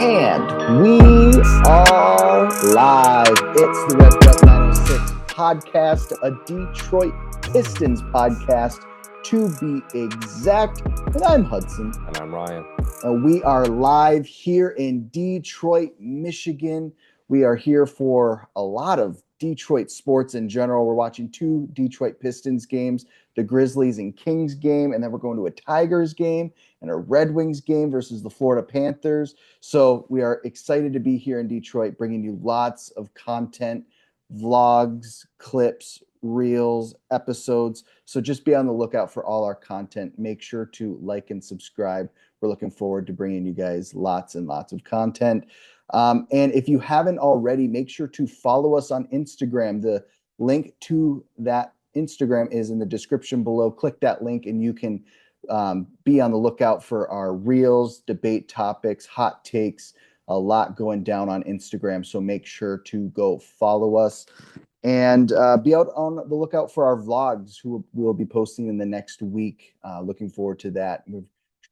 And we are live. It's the Revved Up 906 podcast, a Detroit Pistons podcast to be exact. And I'm Hudson. And I'm Ryan. And we are live here in Detroit, Michigan. We are here for a lot of Detroit sports in general. We're watching two Detroit Pistons games, the Grizzlies and Kings game, and then we're going to a Tigers game and a Red Wings game versus the Florida Panthers. So we are excited to be here in Detroit, bringing you lots of content, vlogs, clips, reels, episodes. So just be on the lookout for all our content. Make sure to like and subscribe. We're looking forward to bringing you guys lots and lots of content. And if you haven't already, make sure to follow us on Instagram. The link to that Instagram is in the description below. Click that link and you can be on the lookout for our reels, debate topics, hot takes, a lot going down on Instagram. So make sure to go follow us and be out on the lookout for our vlogs, who we'll be posting in the next week. Looking forward to that. We're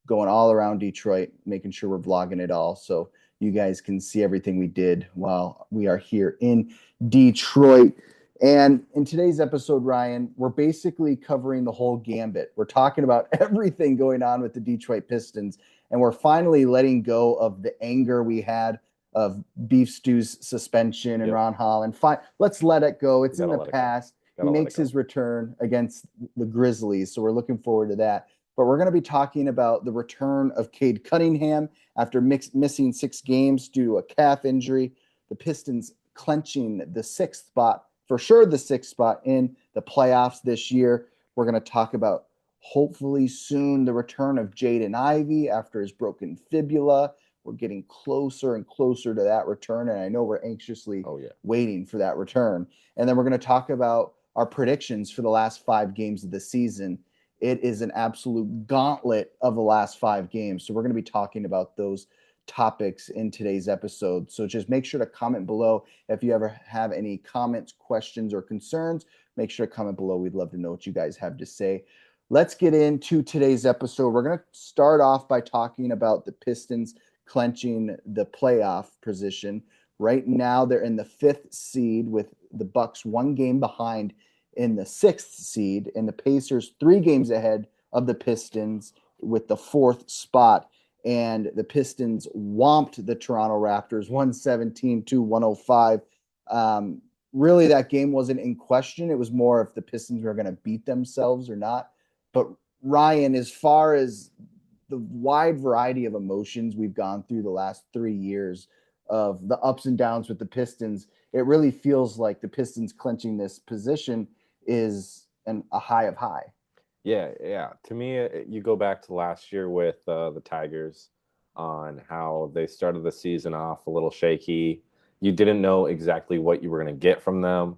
going all around Detroit, making sure we're vlogging it all. So you guys can see everything we did while we are here in Detroit. And in today's episode, Ryan, we're basically covering the whole gambit. We're talking about everything going on with the Detroit Pistons, and we're finally letting go of the anger we had of Beef Stew's suspension and Ron Holland. Let's let it go. It's in the past. He makes his return against the Grizzlies, so we're looking forward to that. But we're going to be talking about the return of Cade Cunningham after missing 6 games due to a calf injury. The Pistons clenching the 6th spot, for sure the 6th spot in the playoffs this year. We're going to talk about, hopefully soon, the return of Jaden Ivey after his broken fibula. We're getting closer and closer to that return, and I know we're anxiously waiting for that return. And then we're going to talk about our predictions for the last 5 games of the season. It is an absolute gauntlet of the last 5 games. So we're going to be talking about those topics in today's episode. So just make sure to comment below. If you ever have any comments, questions, or concerns, make sure to comment below. We'd love to know what you guys have to say. Let's get into today's episode. We're going to start off by talking about the Pistons clenching the playoff position. Right now, they're in the 5th seed with the Bucks 1 game behind in the 6th seed, and the Pacers 3 games ahead of the Pistons with the 4th spot. And the Pistons whomped the Toronto Raptors 117-105. Really, that game wasn't in question. It was more if the Pistons were going to beat themselves or not. But Ryan, as far as the wide variety of emotions we've gone through the last 3 years of the ups and downs with the Pistons, it really feels like the Pistons clenching this position is a high of high. Yeah. To me, you go back to last year with the Tigers on how they started the season off a little shaky. You didn't know exactly what you were going to get from them.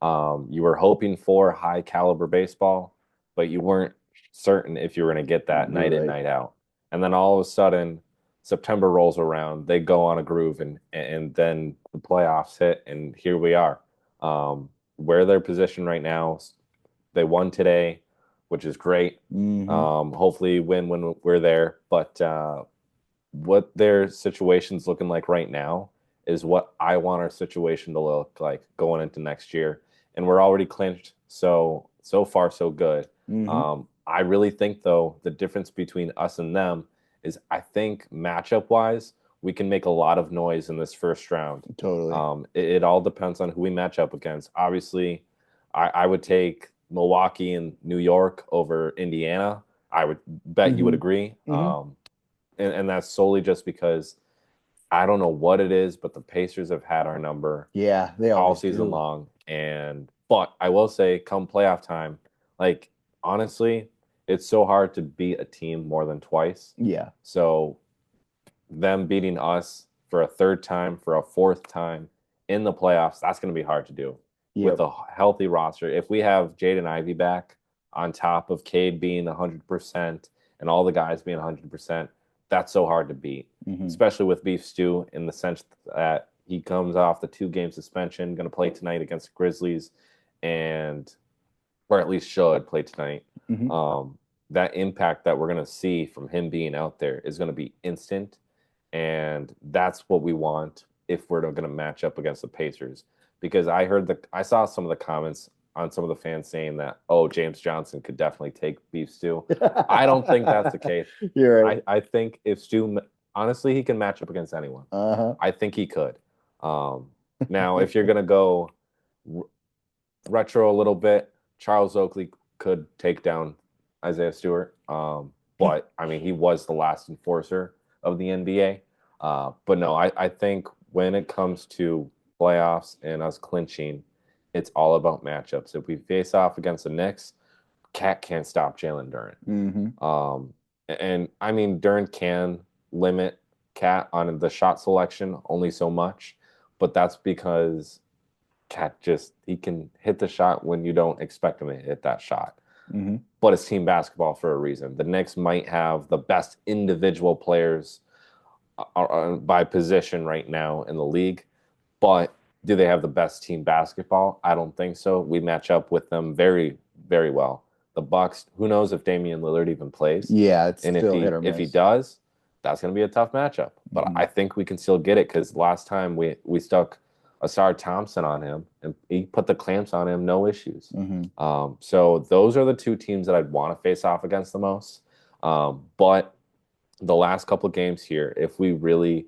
You were hoping for high caliber baseball, but you weren't certain if you were going to get that night in, night out. And then all of a sudden, September rolls around, they go on a groove, and then the playoffs hit, and here we are. Where they're positioned right now, they won today, which is great. Hopefully win when we're there. But what their situation's looking like right now is what I want our situation to look like going into next year. And we're already clinched, so far so good. I really think, though, the difference between us and them is, I think matchup-wise, we can make a lot of noise in this first round. Totally. It all depends on who we match up against. Obviously, I would take Milwaukee and New York over Indiana. I would bet you would agree. And that's solely just because I don't know what it is, but the Pacers have had our number they all season long. But I will say, come playoff time, like, honestly, it's so hard to beat a team more than twice. Yeah. So them beating us for a 3rd time, for a 4th time in the playoffs, that's going to be hard to do with a healthy roster. If we have Jaden Ivey back on top of Cade being 100% and all the guys being 100%, that's so hard to beat, especially with Beef Stew, in the sense that he comes off the 2-game suspension, going to play tonight against the Grizzlies, or at least should play tonight. That impact that we're going to see from him being out there is going to be instant. And that's what we want if we're going to match up against the Pacers. Because I saw some of the comments on some of the fans saying that, oh, James Johnson could definitely take beef stew. I don't think that's the case. You're right. I think if Stu, honestly, he can match up against anyone. Uh-huh. I think he could. Now, if you're going to go retro a little bit, Charles Oakley could take down Isaiah Stewart. But I mean, he was the last enforcer of the NBA. But no, I think when it comes to playoffs and us clinching, it's all about matchups. If we face off against the Knicks, Cat can't stop Jalen Duren. And I mean, Duren can limit Cat on the shot selection only so much, but that's because Cat he can hit the shot when you don't expect him to hit that shot. But it's team basketball for a reason. The Knicks might have the best individual players by position right now in the league, but do they have the best team basketball? I don't think so. We match up with them very, very well. The Bucks, who knows if Damian Lillard even plays? Yeah, it's and still hit or miss. if he does, that's going to be a tough matchup. But I think we can still get it because last time we stuck Asar Thompson on him and he put the clamps on him, no issues. So those are the two teams that I'd want to face off against the most. But the last couple of games here, if we really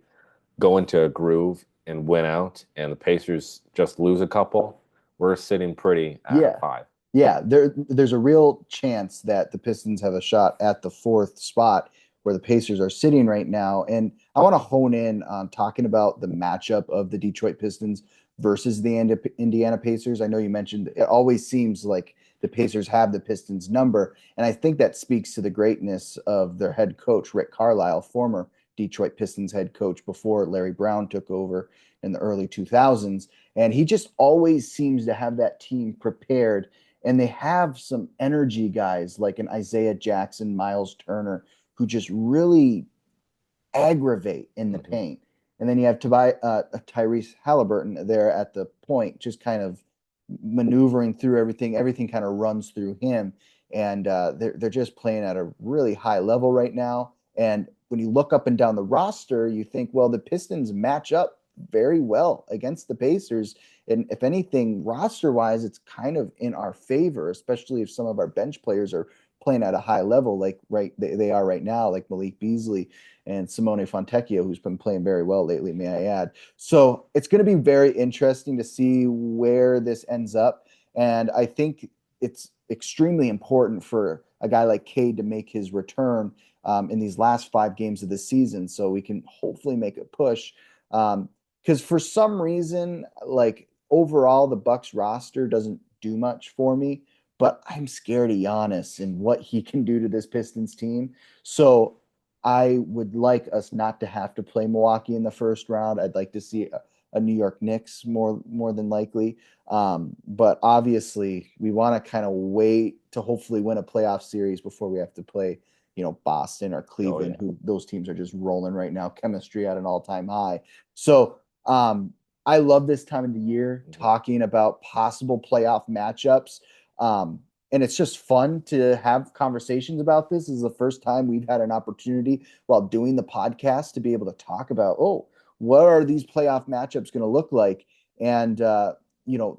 go into a groove and win out and the Pacers just lose a couple, we're sitting pretty at 5. Yeah, there's a real chance that the Pistons have a shot at the 4th spot where the Pacers are sitting right now. And I want to hone in on talking about the matchup of the Detroit Pistons versus the Indiana Pacers. I know you mentioned it always seems like the Pacers have the Pistons number. And I think that speaks to the greatness of their head coach, Rick Carlisle, former Detroit Pistons head coach before Larry Brown took over in the early 2000s. And he just always seems to have that team prepared. And they have some energy guys like an Isaiah Jackson, Miles Turner, who just really aggravate in the paint. And then you have Tyrese Halliburton there at the point, just kind of maneuvering through everything. Everything kind of runs through him. And they're just playing at a really high level right now. And when you look up and down the roster, you think, well, the Pistons match up very well against the Pacers. And if anything, roster-wise, it's kind of in our favor, especially if some of our bench players are playing at a high level, like they are right now, like Malik Beasley and Simone Fontecchio, who's been playing very well lately, may I add. So it's going to be very interesting to see where this ends up. And I think it's extremely important for a guy like Cade to make his return in these last 5 games of the season, so we can hopefully make a push. Because for some reason, like overall, the Bucks roster doesn't do much for me, but I'm scared of Giannis and what he can do to this Pistons team. So I would like us not to have to play Milwaukee in the first round. I'd like to see a New York Knicks more than likely. But obviously, we want to kind of wait to hopefully win a playoff series before we have to play, Boston or Cleveland, who those teams are just rolling right now. Chemistry at an all-time high. So I love this time of the year talking about possible playoff matchups. And it's just fun to have conversations about this. This is the first time we've had an opportunity while doing the podcast to be able to talk about, what are these playoff matchups going to look like? And, the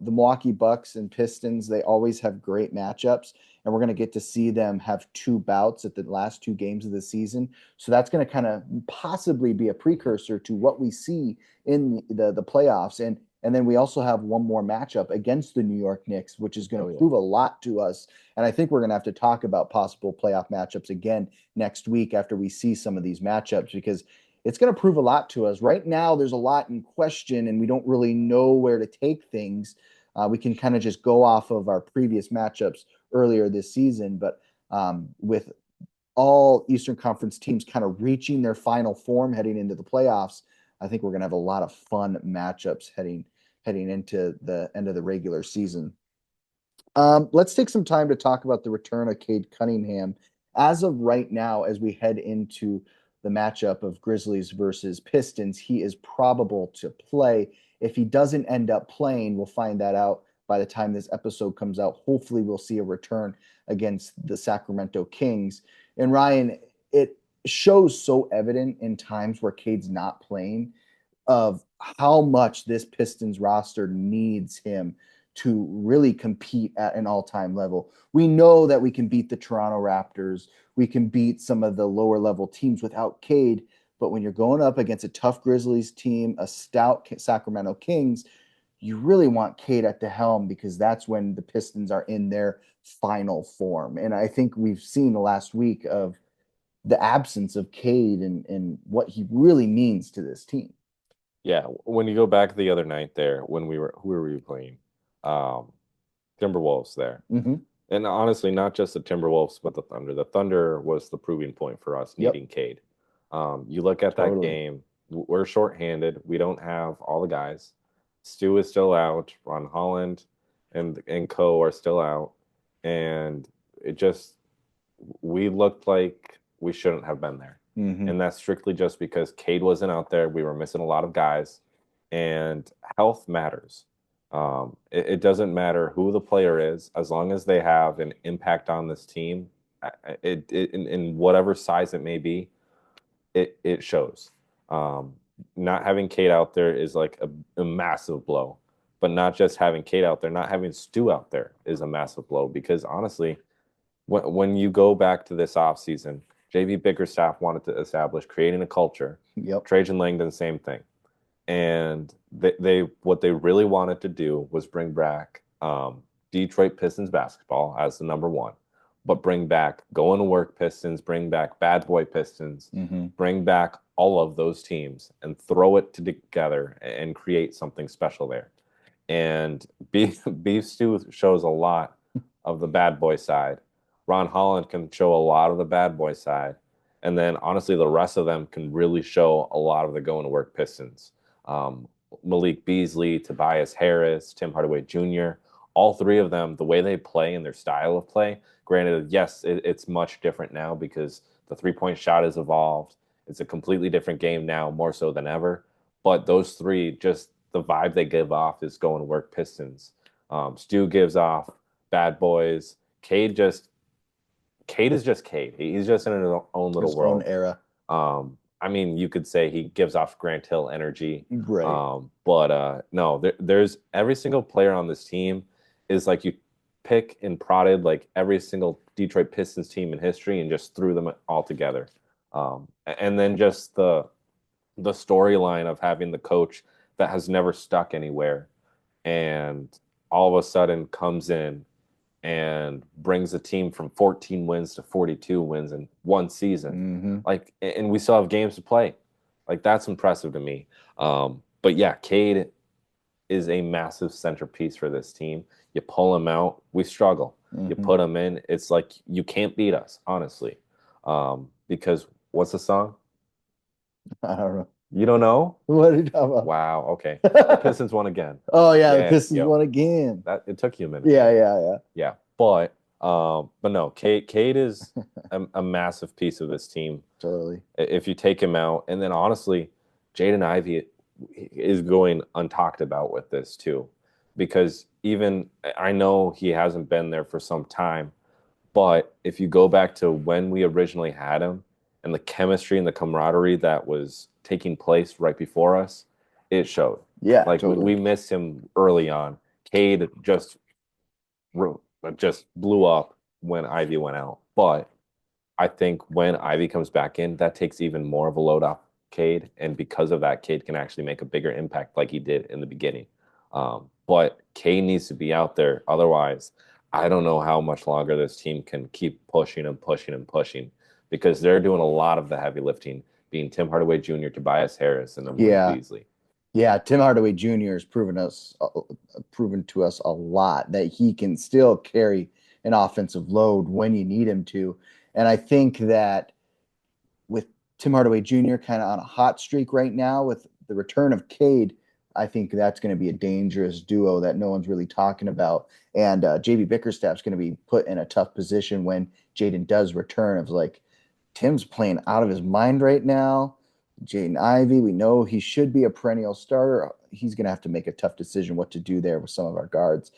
Milwaukee Bucks and Pistons, they always have great matchups. And we're going to get to see them have 2 bouts at the last 2 games of the season. So that's going to kind of possibly be a precursor to what we see in the playoffs. And then we also have one more matchup against the New York Knicks, which is going to prove a lot to us. And I think we're going to have to talk about possible playoff matchups again next week after we see some of these matchups, because it's going to prove a lot to us. Right now, there's a lot in question, and we don't really know where to take things. We can kind of just go off of our previous matchups earlier this season. But with all Eastern Conference teams kind of reaching their final form heading into the playoffs, I think we're going to have a lot of fun matchups heading into the end of the regular season. Let's take some time to talk about the return of Cade Cunningham. As of right now, as we head into the matchup of Grizzlies versus Pistons, he is probable to play. If he doesn't end up playing, we'll find that out by the time this episode comes out. Hopefully we'll see a return against the Sacramento Kings. And Ryan, shows so evident in times where Cade's not playing of how much this Pistons roster needs him to really compete at an all-time level. We know that we can beat the Toronto Raptors, we can beat some of the lower level teams without Cade, but when you're going up against a tough Grizzlies team, a stout Sacramento Kings, you really want Cade at the helm because that's when the Pistons are in their final form. And I think we've seen the last week of the absence of Cade and what he really means to this team. Yeah, when you go back the other night there, when who were we playing? Um, Timberwolves there. Mm-hmm. And honestly, not just the Timberwolves, but the Thunder. The Thunder was the proving point for us Yep. needing Cade. You look at that game, we're shorthanded. We don't have all the guys. Stu is still out. Ron Holland and Co are still out. And it just, we looked like we shouldn't have been there. Mm-hmm. And that's strictly just because Cade wasn't out there. We were missing a lot of guys, and health matters. It doesn't matter who the player is, as long as they have an impact on this team, in whatever size it may be, it shows. Not having Cade out there is like a massive blow, but not just having Cade out there, not having Stu out there is a massive blow because honestly, when you go back to this offseason, JV Bickerstaff wanted to establish creating a culture. Yep. Trajan Langdon, same thing. And they what they really wanted to do was bring back Detroit Pistons basketball as the number one, but bring back going to work Pistons, bring back bad boy Pistons, bring back all of those teams and throw it together and create something special there. And Beef Stew shows a lot of the bad boy side. Ron Holland can show a lot of the bad boy side. And then honestly, the rest of them can really show a lot of the going to work Pistons. Malik Beasley, Tobias Harris, Tim Hardaway Jr., all three of them, the way they play and their style of play, granted, yes, it's much different now because the three-point shot has evolved. It's a completely different game now, more so than ever. But those three, just the vibe they give off is going to work Pistons. Stu gives off bad boys. Cade is just Cade. He's just in his own little world. Own era. I mean, you could say he gives off Grant Hill energy, right? But no, there's every single player on this team is like you pick and prodded like every single Detroit Pistons team in history and just threw them all together. And then just the storyline of having the coach that has never stuck anywhere and all of a sudden comes in and brings a team from 14 wins to 42 wins in one season. Like, and we still have games to play. Like, that's impressive to me. But yeah, Cade is a massive centerpiece for this team. You pull him out, we struggle. You put him in, it's like you can't beat us, honestly. Because what's the song? I don't know. You don't know? What are you talking about? Wow. Okay. The Pistons won again. Oh yeah, the Pistons won again. It took you a minute. Yeah. But no, Cade is a massive piece of this team. Totally. If you take him out, and then honestly, Jaden Ivey is going untalked about with this too, because even I know he hasn't been there for some time, but if you go back to when we originally had him and the chemistry and the camaraderie that was taking place right before us, it showed. Yeah, like totally. we missed him early on. Cade just blew up when Ivey went out. But I think when Ivey comes back in, that takes even more of a load off Cade. And because of that, Cade can actually make a bigger impact like he did in the beginning. But Cade needs to be out there. Otherwise, I don't know how much longer this team can keep pushing and pushing and pushing because they're doing a lot of the heavy lifting, being Tim Hardaway Jr., Tobias Harris, and then Beasley. Yeah, Tim Hardaway Jr. has proven to us a lot that he can still carry an offensive load when you need him to. And I think that with Tim Hardaway Jr. kind of on a hot streak right now with the return of Cade, I think that's going to be a dangerous duo that no one's really talking about. And JV Bickerstaff's going to be put in a tough position when Jaden does return of like, Tim's playing out of his mind right now. Jaden Ivey, we know he should be a perennial starter. He's going to have to make a tough decision what to do there with some of our guards.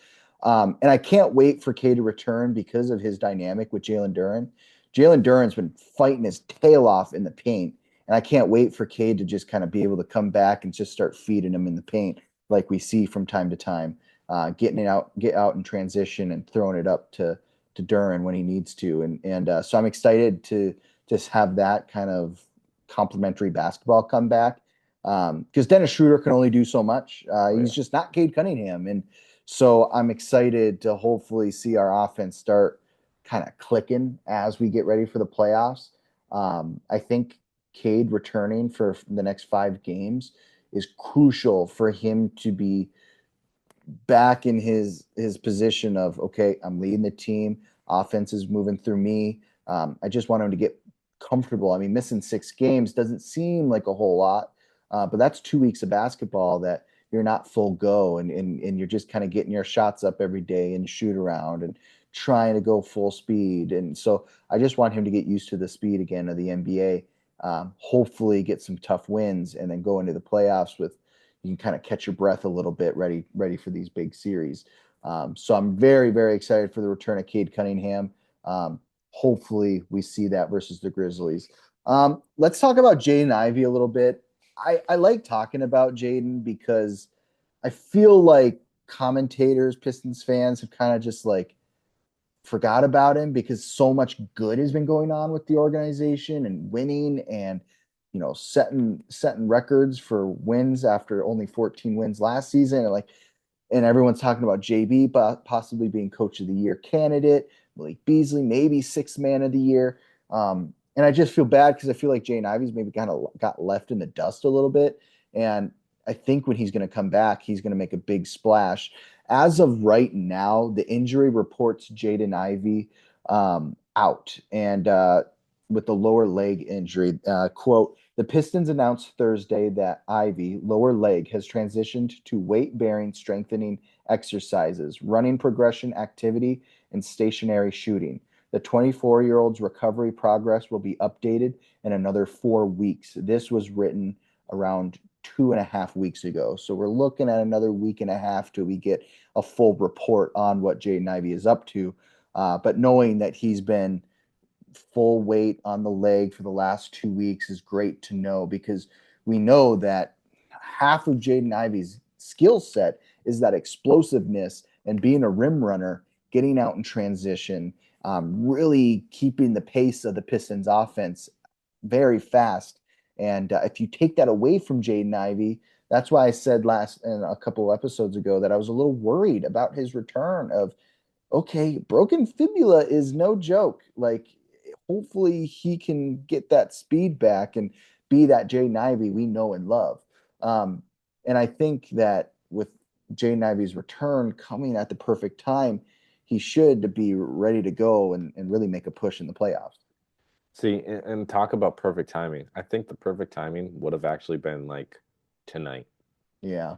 And I can't wait for Cade to return because of his dynamic with Jalen Duren Jalen Duren's been fighting his tail off in the paint, and I can't wait for Cade to just kind of be able to come back and just start feeding him in the paint like we see from time to time, getting it out, get out in transition and throwing it up to Duren when he needs to, and so I'm excited to just have that kind of complementary basketball come back because Dennis Schroeder can only do so much. He's just not Cade Cunningham, and so I'm excited to hopefully see our offense start kind of clicking as we get ready for the playoffs. I think Cade returning for the next 5 games is crucial for him to be back in his position of, okay, I'm leading the team. Offense is moving through me. I just want him to get comfortable. I mean, missing 6 games doesn't seem like a whole lot, but that's 2 weeks of basketball that you're not full go, and you're just kind of getting your shots up every day and shoot around and trying to go full speed. And so I just want him to get used to the speed again of the NBA. Hopefully get some tough wins and then go into the playoffs with you can kind of catch your breath a little bit, ready for these big series. So I'm very, very excited for the return of Cade Cunningham. Hopefully we see that versus the Grizzlies. Let's talk about Jaden Ivey a little bit. I like talking about Jaden because I feel like commentators, Pistons fans have kind of just like forgot about him because so much good has been going on with the organization and winning and setting records for wins after only 14 wins last season, and everyone's talking about JB possibly being coach of the year candidate, Malik Beasley maybe sixth man of the year. And I just feel bad because I feel like Jaden Ivey's maybe kind of got left in the dust a little bit, and I think when he's going to come back, he's going to make a big splash. As of right now, the injury reports Jaden Ivey out, and with the lower leg injury. Quote, the Pistons announced Thursday that Ivey, lower leg, has transitioned to weight-bearing strengthening exercises, running progression activity, and stationary shooting. The 24-year-old's recovery progress will be updated in another 4 weeks. This was written around 2.5 weeks ago. So we're looking at another week and a half till we get a full report on what Jaden Ivey is up to. But knowing that he's been full weight on the leg for the last 2 weeks is great to know because we know that half of Jaden Ivey's skill set is that explosiveness and being a rim runner, getting out in transition, really keeping the pace of the Pistons offense very fast. And if you take that away from Jaden Ivey, that's why I said a couple of episodes ago that I was a little worried about his return of, okay, broken fibula is no joke. Like, hopefully he can get that speed back and be that Jaden Ivey we know and love. And I think that with Jaden Ivey's return coming at the perfect time, he should be ready to go and really make a push in the playoffs. See, and talk about perfect timing. I think the perfect timing would have actually been like tonight. Yeah.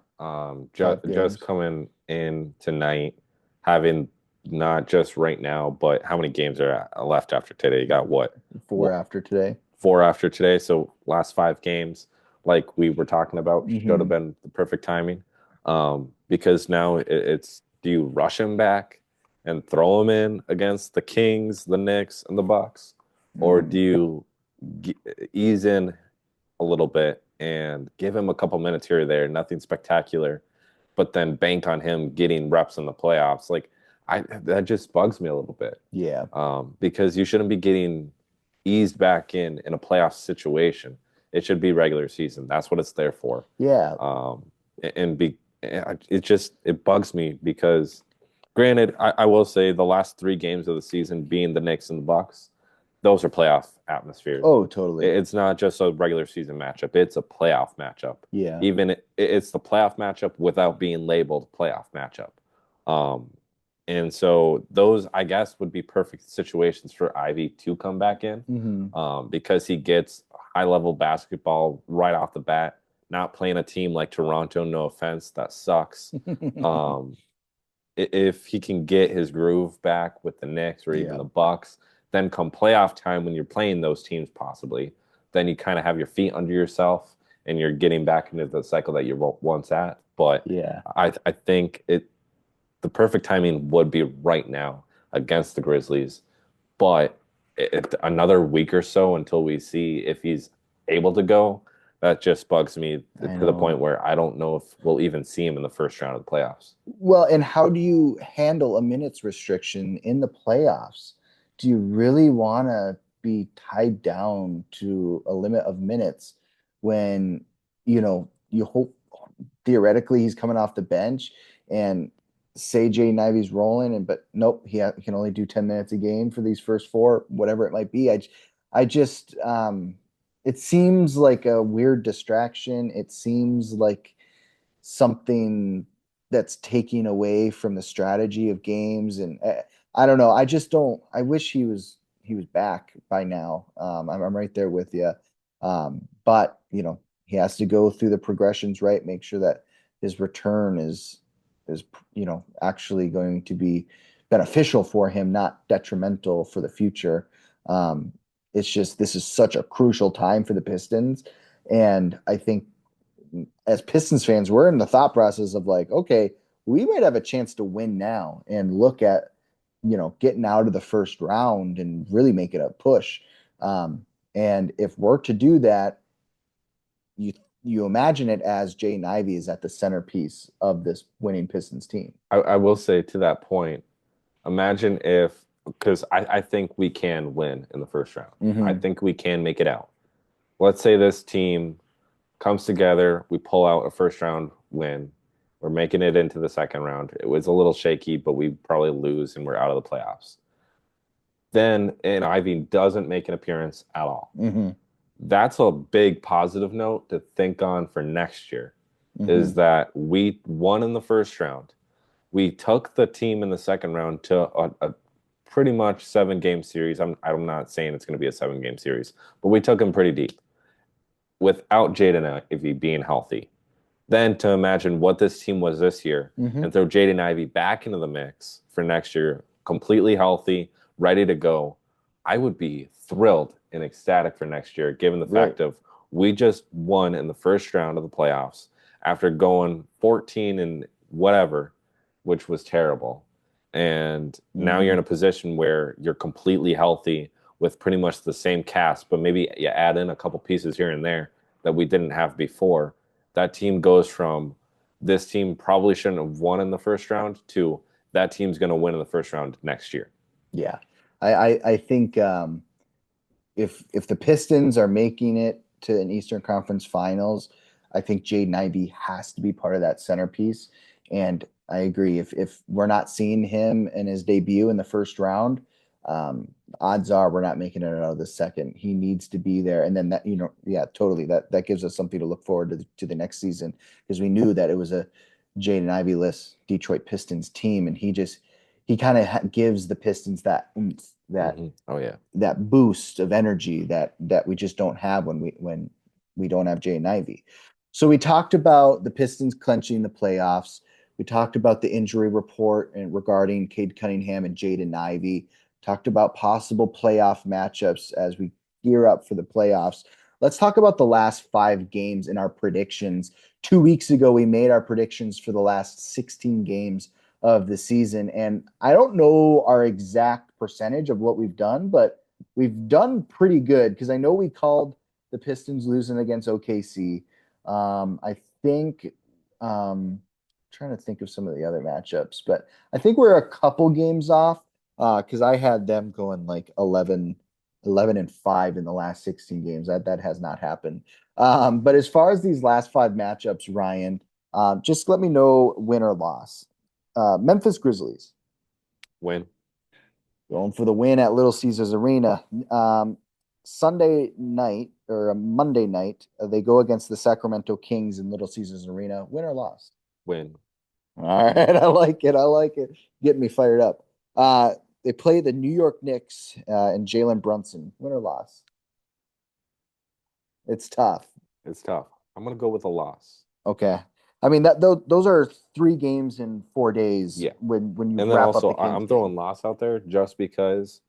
Just coming in tonight, having not just right now, but how many games are left after today? You got what? 4 after today. 4 after today. So last 5 games, like we were talking about, should have been the perfect timing. Because now it's do you rush him back and throw him in against the Kings, the Knicks, and the Bucks, or do you ease in a little bit and give him a couple minutes here or there, nothing spectacular, but then bank on him getting reps in the playoffs? Like that just bugs me a little bit. Yeah. Because you shouldn't be getting eased back in a playoff situation. It should be regular season. That's what it's there for. Yeah. It bugs me because, granted, I will say the last 3 games of the season being the Knicks and the Bucks, those are playoff atmospheres. Oh, totally. It's not just a regular season matchup. It's a playoff matchup. Yeah. Even it's the playoff matchup without being labeled playoff matchup. And so those, I guess, would be perfect situations for Ivey to come back in because he gets high-level basketball right off the bat, not playing a team like Toronto, no offense, that sucks. If he can get his groove back with the Knicks or even the Bucks, then come playoff time when you're playing those teams possibly, then you kind of have your feet under yourself and you're getting back into the cycle that you were once at. But I think the perfect timing would be right now against the Grizzlies. But another week or so until we see if he's able to go. That just bugs me I to the point know. where I don't know if we'll even see him in the first round of the playoffs. Well, and how do you handle a minutes restriction in the playoffs? Do you really want to be tied down to a limit of minutes when, you hope theoretically he's coming off the bench and say Jaden Ivey's rolling and but nope, he can only do 10 minutes a game for these first four, whatever it might be. I just it seems like a weird distraction. It seems like something that's taking away from the strategy of games and I don't know. I just don't. I wish he was back by now. I'm right there with you. But he has to go through the progressions, right? Make sure that his return is actually going to be beneficial for him, not detrimental for the future. Um, it's just this is such a crucial time for the Pistons, and I think as Pistons fans, we're in the thought process of like, okay, we might have a chance to win now and look at, getting out of the first round and really make it a push. And if we're to do that, you you imagine it as Jaden Ivey is at the centerpiece of this winning Pistons team. I will say to that point, imagine if, because I think we can win in the first round. I Hmm. think we can make it out. Let's say this team comes together, we pull out a first round win. We're making it into the second round. It was a little shaky, but we probably lose and we're out of the playoffs. Then and Ivy doesn't make an appearance at all. Hmm. That's a big positive note to think on for next year. Is Hmm. that we won in the first round. We took the team in the second round to a pretty much 7 game series. I'm not saying it's going to be a 7 game series, but we took him pretty deep without Jaden Ivey being healthy. Then to imagine what this team was this year Hmm. and throw Jaden Ivey back into the mix for next year, completely healthy, ready to go, I would be thrilled and ecstatic for next year, given the Right. fact of we just won in the first round of the playoffs after going 14 and whatever, which was terrible. And now you're Hmm. in a position where you're completely healthy with pretty much the same cast, but maybe you add in a couple pieces here and there that we didn't have before. That team goes from this team probably shouldn't have won in the first round to that team's going to win in the first round next year. Yeah. I think if the Pistons are making it to an Eastern Conference Finals, I think Jaden Ivey has to be part of that centerpiece. And I agree. If we're not seeing him in his debut in the first round, um, odds are we're not making it out of the second. He needs to be there, and then that yeah, totally. That gives us something to look forward to the next season because we knew that it was a Jaden Ivey-less Detroit Pistons team, and he kind of gives the Pistons that oomph, Oh yeah. that boost of energy that we just don't have when we don't have Jay and Ivy. So we talked about the Pistons clenching the playoffs. We talked about the injury report and regarding Cade Cunningham and Jaden Ivey. Talked about possible playoff matchups as we gear up for the playoffs. Let's talk about the last 5 games in our predictions. 2 weeks ago, we made our predictions for the last 16 games of the season. And I don't know our exact percentage of what we've done, but we've done pretty good because I know we called the Pistons losing against OKC. I think trying to think of some of the other matchups, but I think we're a couple games off because I had them going like 11 and 5 in the last 16 games. That has not happened. But as far as these last 5 matchups, Ryan, just let me know win or loss. Memphis Grizzlies Win. going for the win at Little Caesars Arena. Sunday night or a Monday night, they go against the Sacramento Kings in Little Caesars Arena. Win or loss? Win. All right, I like it. I like it. Getting me fired up. They play the New York Knicks and Jalen Brunson. Win or loss? It's tough. It's tough. I'm going to go with a loss. Okay. I mean that those are 3 games in 4 days Yeah. when you And then wrap up also, the Kings I'm game. throwing loss out there just because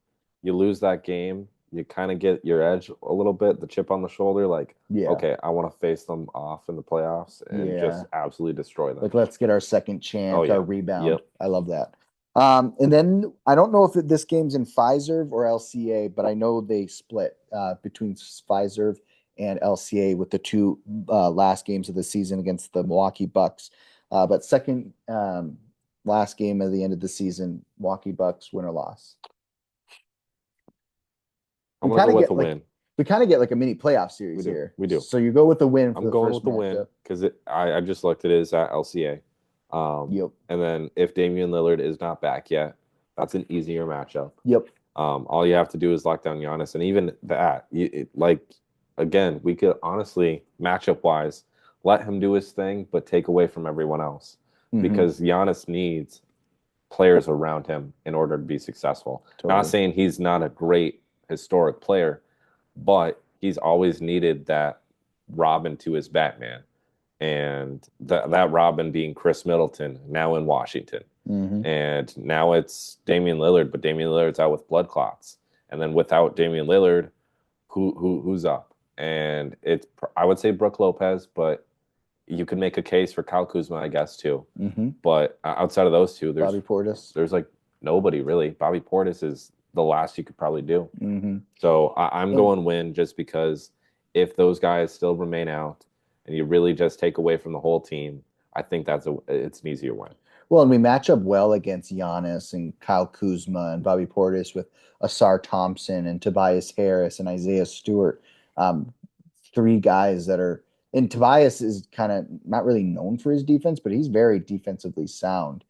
you lose that game, you kind of get your edge a little bit, the chip on the shoulder. Like, Yeah. okay, I want to face them off in the playoffs and Yeah. just absolutely destroy them. Like let's get our second Oh, chance, our yeah. rebound. Yep. I love that. And then I don't know if this game's in Fiserv or LCA, but I know they split between Fiserv and LCA with the two last games of the season against the Milwaukee Bucks. But second last game of the end of the season, Milwaukee Bucks win or loss. I'm gonna go with the win. We kind of get like a mini playoff series here. We do. So you go with the win. I'm going with the win because I just looked at it as at LCA. Yep. And then if Damian Lillard is not back yet, that's an easier matchup. Yep. All you have to do is lock down Giannis, and even that, again, we could honestly matchup wise let him do his thing, but take away from everyone else because Giannis needs players around him in order to be successful. Totally. Not saying he's not a great historic player, but he's always needed that Robin to his Batman. And that Robin being Chris Middleton, now in Washington. And now it's Damian Lillard, but Damian Lillard's out with blood clots. And then without Damian Lillard, who's up? And I would say Brook Lopez, but you can make a case for Kyle Kuzma, I guess, too. But outside of those two, there's Bobby Portis. There's like nobody really. Bobby Portis is the last you could probably do. So I'm going win just because if those guys still remain out and you really just take away from the whole team, I think it's an easier win. Well, and we match up well against Giannis and Kyle Kuzma and Bobby Portis with Asar Thompson and Tobias Harris and Isaiah Stewart. Three guys that are, and Tobias is kind of not really known for his defense, but he's very defensively sound.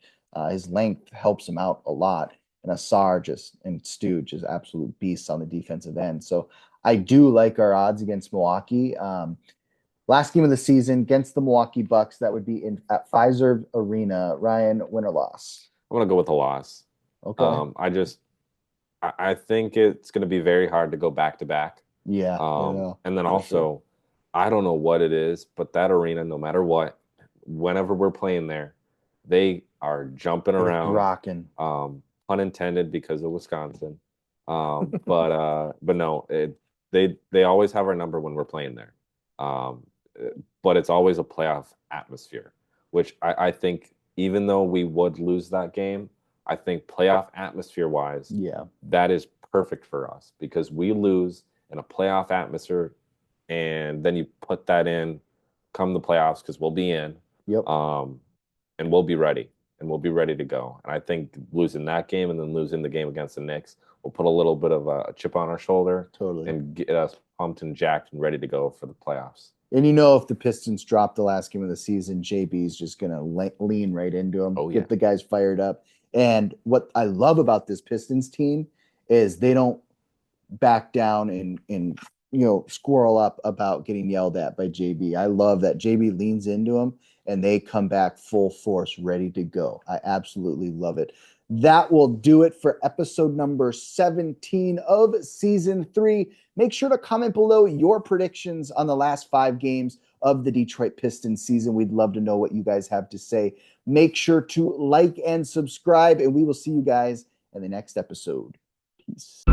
His length helps him out a lot. And Asar and Stu just absolute beasts on the defensive end. So I do like our odds against Milwaukee. Last game of the season against the Milwaukee Bucks, that would be at Fiserv Arena. Ryan, win or loss? I'm going to go with a loss. Okay. I think it's going to be very hard to go back to back. Yeah. And then also, I don't know what it is, but that arena, no matter what, whenever we're playing there, they are jumping around. Rocking. Pun intended because of Wisconsin. But no, they always have our number when we're playing there. But it's always a playoff atmosphere, which I think even though we would lose that game, I think playoff atmosphere wise, that is perfect for us because we lose in a playoff atmosphere and then you put that in come the playoffs because we'll be in. And we'll be ready. And we'll be ready to go. And I think losing that game and then losing the game against the Knicks will put a little bit of a chip on our shoulder. Totally. And get us pumped and jacked and ready to go for the playoffs. And if the Pistons drop the last game of the season, JB's just going to lean right into them, get the guys fired up. And what I love about this Pistons team is they don't back down and squirrel up about getting yelled at by JB. I love that JB leans into them and they come back full force, ready to go. I absolutely love it. That will do it for episode number 17 of season 3. Make sure to comment below your predictions on the last 5 games of the Detroit Pistons season. We'd love to know what you guys have to say. Make sure to like and subscribe, and we will see you guys in the next episode. Peace.